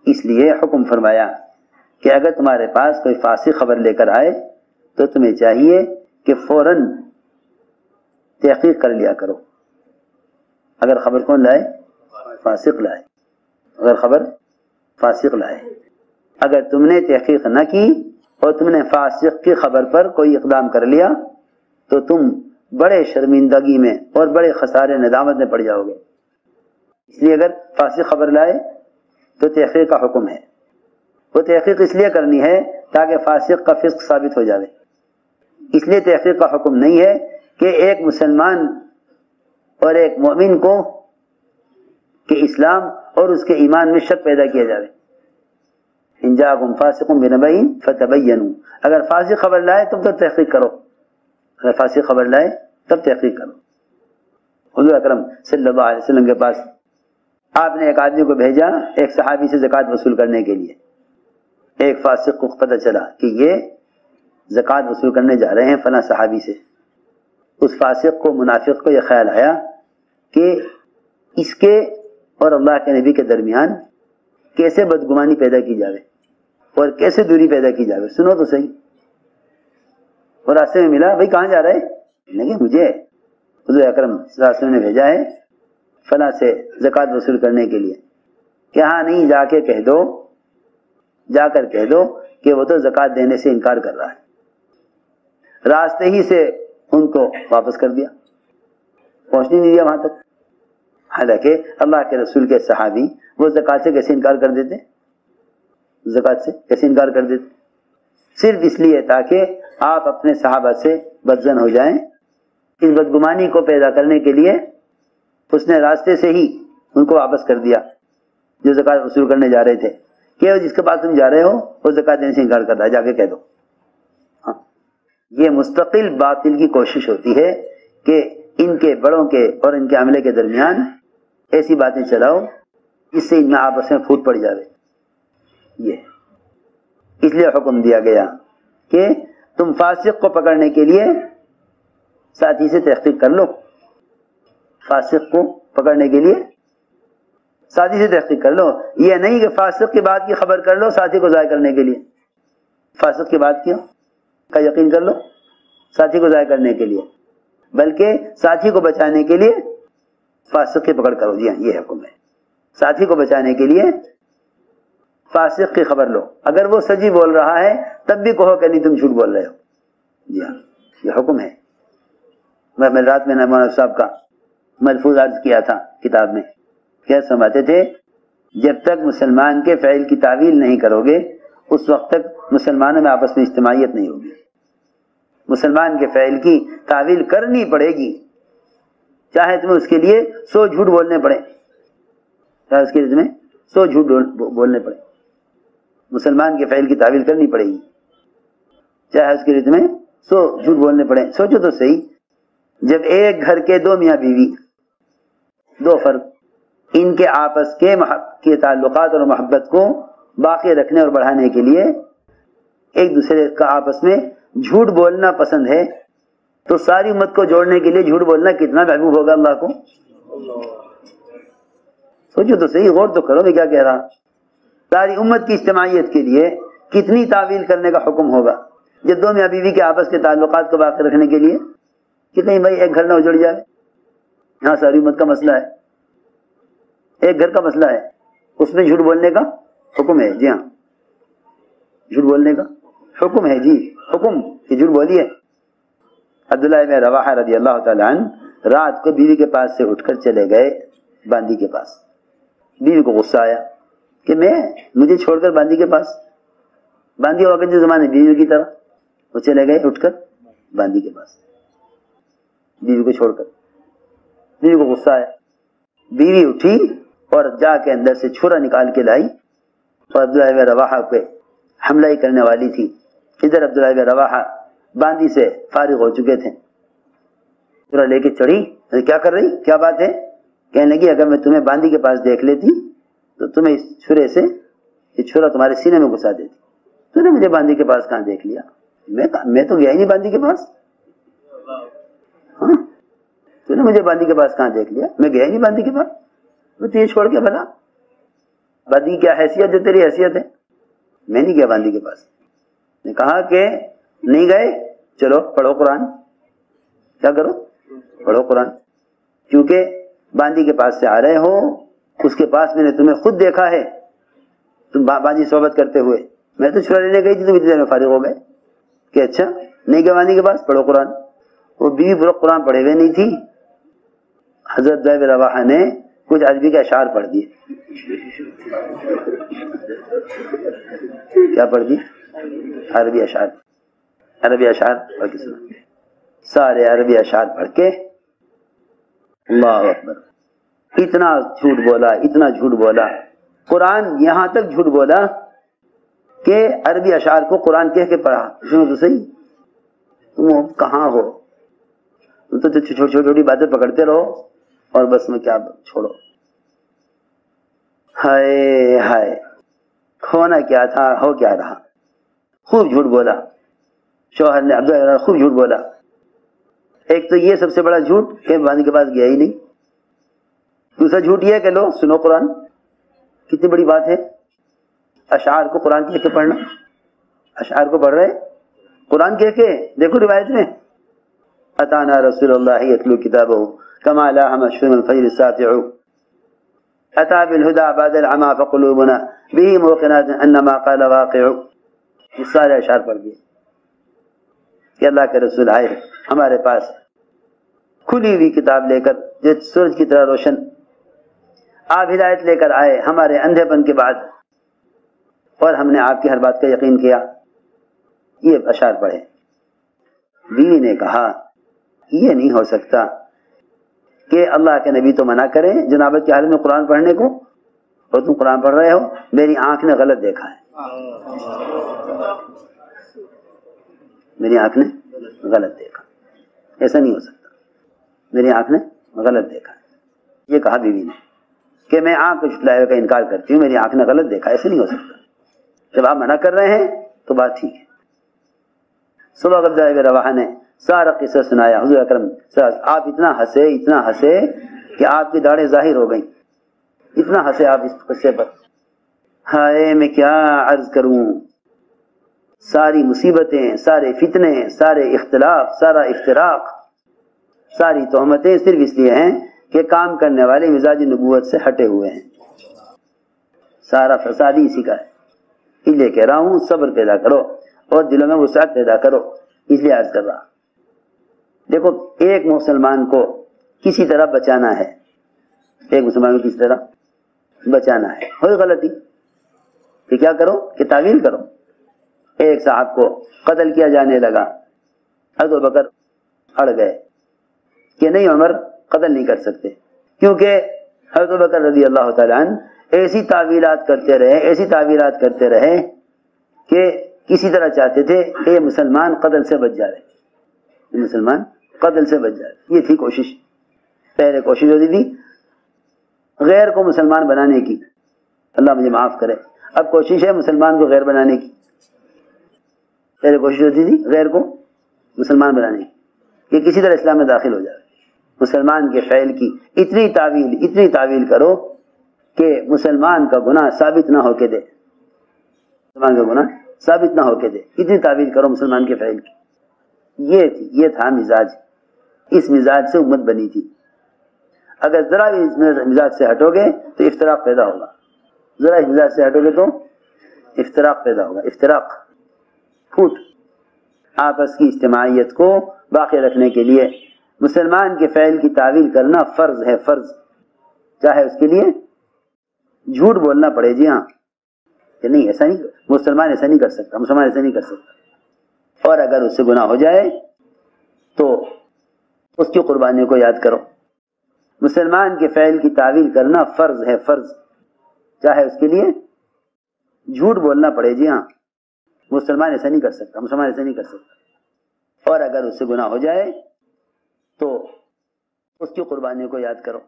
اس لیے حکم فرمایا کہ اگر تمہارے پاس کوئی فاسق خبر لے کر آئے تو تمہیں چاہیے کہ فوراً تحقیق کر لیا کرو. اگر خبر کون لائے؟ فاسق لائے. اگر خبر فاسق لائے، اگر تم نے تحقیق نہ کی اور تم نے فاسق کی خبر پر کوئی اقدام کر لیا تو تم بڑے شرمندگی میں اور بڑے خسارے ندامت میں پڑ جاؤ گے. اس لیے اگر فاسق خبر لائے تو تحقیق کا حکم ہے. وہ تحقیق اس لیے کرنی ہے تاکہ فاسق کا فسق ثابت ہو جائے. اس لیے تحقیق کا حکم نہیں ہے کہ ایک مسلمان اور ایک مومن کو کہ اسلام اور اس کے ایمان میں شک پیدا کیا جائے. ان جاءکم فاسق بنبأ فتبینوا، اگر فاسق خبر لائے تب تو تحقیق کرو. اگر فاسق خبر لائے تب تحقیق کرو. حضور اکرم صلی اللہ علیہ وسلم کے پاس آپ نے ایک آدمی کو بھیجا ایک صحابی سے زکوٰۃ وصول کرنے کے لیے. ایک فاسق کو پتہ چلا کہ یہ زکوٰۃ وصول کرنے جا رہے ہیں فلاں صحابی سے. اس فاسق کو، منافق کو یہ خیال آیا کہ اس کے اور اللہ کے نبی کے درمیان کیسے بدگمانی پیدا کی جاوے اور کیسے دوری پیدا کی جاوے. سنو تو صحیح. اور راستے میں ملا، بھائی کہاں جا رہے ہیں؟ کہ مجھے حضور اکرم صلی اللہ علیہ وسلم نے بھیجا ہے فلاں سے زکوٰۃ وصول کرنے کے لیے. کہ ہاں نہیں، جا کر کہہ دو کہ وہ تو زکوٰۃ دینے سے انکار کر رہا ہے. راستے ہی سے ان کو واپس کر دیا، پہنچنے نہیں دیا وہاں تک. حالانکہ اللہ کے رسول کے صحابی وہ زکوٰۃ سے کیسے انکار کر دیتے؟ زکوٰۃ سے کیسے انکار کر دیتے؟ صرف اس لیے تاکہ آپ اپنے صحابہ سے بدظن ہو جائیں. اس بدگمانی کو پیدا کرنے کے لیے اس نے راستے سے ہی ان کو واپس کر دیا جو زکوٰۃ وصول کرنے جا رہے تھے، کہ جس کے پاس تم جا رہے ہو وہ زکوٰۃ دینے سے انکار کر رہا ہے، جا کے کہہ دو. ہاں، یہ مستقل باطل کی کوشش ہوتی ہے کہ ان کے بڑوں کے اور ان کے عملے کے درمیان ایسی باتیں چلاؤ جس سے ان میں آپس میں پھوٹ پڑ جاوے. یہ اس لیے حکم دیا گیا کہ تم فاسق کو پکڑنے کے لیے ساتھی سے تحقیق کر لو. فاسق کو پکڑنے کے لیے ساتھی سے تحقیق کر لو. یہ نہیں کہ فاسق کی بات کی خبر کر لو ساتھی کو ضائع کرنے کے لیے. فاسق کی بات کا یقین کر لو ساتھی کو ضائع کرنے کے لیے، بلکہ ساتھی کو بچانے کے لیے فاسق کی پکڑ کرو. جی ہاں، یہ حکم ہے. ساتھی کو بچانے کے لیے فاسق کی خبر لو. اگر وہ سچی بول رہا ہے تب بھی کہو کہ نہیں تم جھوٹ بول رہے ہو. جی ہاں، یہ حکم ہے. میں رات میں مولانا صاحب کا ملفوظ عرض کیا تھا کتاب میں. کیا سمجھتے تھے؟ جب تک مسلمان کے فعل کی تعویل نہیں کرو گے اس وقت تک مسلمانوں میں آپس میں اجتماعیت نہیں ہوگی. مسلمان کے فعل کی تعویل کرنی پڑے گی، چاہے تمہیں اس کے لیے 100 جھوٹ بولنے پڑے، چاہے اس کے لیے تمہیں 100 جھوٹ بولنے پڑے. مسلمان کے فعل کی تعویل کرنی پڑے گی، چاہے اس کے لیے تمہیں 100 جھوٹ بولنے پڑے. سوچو تو صحیح، جب ایک گھر کے 2 میاں بیوی، 2 فرد، ان کے آپس کے تعلقات اور محبت کو باقی رکھنے اور بڑھانے کے لیے ایک دوسرے کا آپس میں جھوٹ بولنا پسند ہے، تو ساری امت کو جوڑنے کے لیے جھوٹ بولنا کتنا محبوب ہوگا اللہ کو. سوچو تو صحیح، غور تو کرو میں کیا کہہ رہا. ساری امت کی اجتماعیت کے لیے کتنی تعویل کرنے کا حکم ہوگا جب 2 میاں بیوی کے آپس کے تعلقات کو باقی رکھنے کے لیے کہ نہیں بھائی ایک گھر نہ اجڑ جائے. یہاں ساری امت کا مسئلہ ہے، ایک گھر کا مسئلہ ہے، اس میں جھوٹ بولنے کا حکم ہے. جی ہاں، جھوٹ بولنے کا حکم ہے. جی حکم کہ جھوٹ بولیے. عبداللہ بن رواحہ رضی اللہ تعالیٰ عنہ رات کو بیوی کے پاس سے اٹھ کر چلے گئے باندی کے پاس. بیوی کو غصہ آیا کہ مجھے چھوڑ کر باندی کے پاس. باندی ہوا کے زمانے بیوی کی طرح وہ چلے گئے اٹھ کر باندی کے پاس، بیوی کو چھوڑ کر. بیوی کو غصہ آیا، بیوی اٹھی اور جا کے اندر سے چھرا نکال کے لائی اور عبداللہ بن رواحہ پہ حملہ ہی کرنے والی تھی. ادھر عبداللہ بن رواحہ باندی سے فارغ ہو چکے تھے. چھرا لے کے چڑھی، کیا کر رہی، کیا بات ہے؟ کہنے لگی اگر میں تمہیں باندی کے پاس دیکھ لیتی تو تمہیں اس چھرے سے یہ چھرا تمہارے سینے میں گھسا دیتی. تو نے مجھے باندی کے پاس کہاں دیکھ لیا؟ میں تو گیا ہی نہیں باندی کے پاس. ہاں، تو نے مجھے باندی کے پاس کہاں دیکھ لیا؟ میں گیا ہی نہیں باندی کے پاس. تو یہ چھوڑ کے بھلا باندی کیا حیثیت ہے؟ تیری حیثیت ہے؟ میں نہیں گیا باندی کے پاس. نے کہا کہ نہیں گئے، چلو پڑھو قرآن. کیا کرو؟ پڑھو قرآن. کیونکہ باندی کے پاس سے آ رہے ہو، اس کے پاس میں نے تمہیں خود دیکھا ہے تم باندی صحبت کرتے ہوئے. میں تو چھڑا لینے گئی تھی، تم اتنی دیر میں فارغ ہو گئے کہ اچھا نہیں گئے باندی کے پاس، پڑھو قرآن. وہ بیوی پورا قرآن پڑھے ہوئے نہیں تھی. حضرت زید بن رواحہ نے کچھ عربی کے اشعار پڑھ دیے. کیا پڑھ دیے؟ عربی اشعار. عربی اشعار پڑھ کے سنا. سارے عربی اشعار پڑھ کے اللہ اکبر، اتنا جھوٹ بولا، اتنا جھوٹ بولا. قرآن یہاں تک جھوٹ بولا کہ عربی اشعار کو قرآن کہہ کے پڑھا. سنو تو صحیح، تم کہاں ہو؟ تم تو چھوٹی چھوٹی باتیں پکڑتے رہو اور بس میں کیا چھوڑو. ہائے ہائے، کھونا کیا تھا ہو کیا رہا. خوب جھوٹ بولا شوہر نے، عبداللہ خوب جھوٹ بولا. ایک تو یہ سب سے بڑا جھوٹ کہ باندی کے پاس گیا ہی نہیں. دوسرا جھوٹ یہ کہ لو سنو قرآن. کتنی بڑی بات ہے اشعار کو قرآن کہہ کے پڑھنا. اشعار کو پڑھ رہے قرآن کہہ کے. دیکھو روایت میں اتانا رسول اللہ یتلو کتابہ کما لاح مشفم الفجر الساطع اتا بالہدى بعد العمى فقلوبنا به موقنات انما قال واقع. یہ سارے اشعار پڑھ دیے کہ اللہ کے رسول آئے ہمارے پاس کھلی ہوئی کتاب لے کر جو سورج کی طرح روشن. آپ ہدایت لے کر آئے ہمارے اندھے پن کے بعد، اور ہم نے آپ کی ہر بات کا یقین کیا. یہ اشعار پڑھے. بیوی نے کہا یہ نہیں ہو سکتا کہ اللہ کے نبی تو منع کریں جنابت کی حالت میں قرآن پڑھنے کو، اور تم قرآن پڑھ رہے ہو. میری آنکھ نے غلط دیکھا ہے، میری آنکھ نے غلط دیکھا. ایسا نہیں ہو سکتا، میری آنکھ نے غلط دیکھا. یہ کہا بیوی نے کہ میں آنکھ کو جھٹلائے کا انکار کرتی ہوں، میری آنکھ نے غلط دیکھا. ایسے نہیں ہو سکتا. جب آپ منع کر رہے ہیں تو بات ٹھیک ہے. صبح عبداللہ بن رواحہ نے سارا قصہ سنایا. حضور اکرم آپ اتنا ہنسے کہ آپ کی داڑھیں ظاہر ہو گئیں. اتنا ہنسے آپ اس قصے پر. ہائے میں کیا عرض کروں. ساری مصیبتیں، سارے فتنے، سارے اختلاف، سارا افتراق، ساری تہمتیں صرف اس لیے ہیں کہ کام کرنے والے مزاج نبوت سے ہٹے ہوئے ہیں. سارا فساد ہی اسی کا ہے. اس لیے کہہ رہا ہوں صبر پیدا کرو اور دلوں میں وسعت پیدا کرو. اس لیے عرض کر رہا. دیکھو ایک مسلمان کو کسی طرح بچانا ہے، ایک مسلمان کو کسی طرح بچانا ہے. ہوئی غلطی کہ کیا کرو کہ تعویل کرو. ایک صاحب کو قتل کیا جانے لگا. حضرت ابوبکر اڑ گئے کہ نہیں عمر قتل نہیں کر سکتے، کیونکہ حضرت ابوبکر رضی اللہ تعالیٰ عنہ ایسی تعویلات کرتے رہے کہ کسی طرح چاہتے تھے کہ یہ مسلمان قتل سے بچ جائے. یہ مسلمان قتل سے بچ جائے. یہ تھی کوشش. پہلے کوشش ہوتی تھی غیر کو مسلمان بنانے کی، اللہ مجھے معاف کرے. اب کوشش ہے مسلمان کو غیر بنانے کی. پہلے کوشش ہوتی تھی غیر کو مسلمان بنانے کی کہ کسی طرح اسلام میں داخل ہو جائے. مسلمان کے فعل کی اتنی تعویل کرو کہ مسلمان کا گناہ ثابت نہ ہو کے دے. مسلمان کا گناہ ثابت نہ ہو کے دے. اتنی تعویل کرو مسلمان کے فعل کی. یہ تھا مزاج. اس مزاج سے امت بنی تھی. اگر ذرا بھی اس مزاج سے ہٹو گے تو افتراق پیدا ہوگا. ذرا اس مزاج سے ہٹو گے تو افتراق پیدا ہوگا. افتراق، پھوٹ. آپس کی اجتماعیت کو باقی رکھنے کے لیے مسلمان کے فعل کی تعویل کرنا فرض ہے. فرض، چاہے اس کے لیے جھوٹ بولنا پڑے. جی ہاں، کہ نہیں ایسا نہیں، مسلمان ایسا نہیں کر سکتا، مسلمان ایسا نہیں کر سکتا. اور اگر اس سے گناہ ہو جائے تو اس کی قربانیوں کو یاد کرو. مسلمان کے فعل کی تعویل کرنا فرض ہے. فرض، چاہے اس کے لیے جھوٹ بولنا پڑے. جی ہاں، مسلمان ایسا نہیں کر سکتا، مسلمان ایسا نہیں کر سکتا. اور اگر اس سے گناہ ہو جائے تو اس کی قربانیوں کو یاد کرو.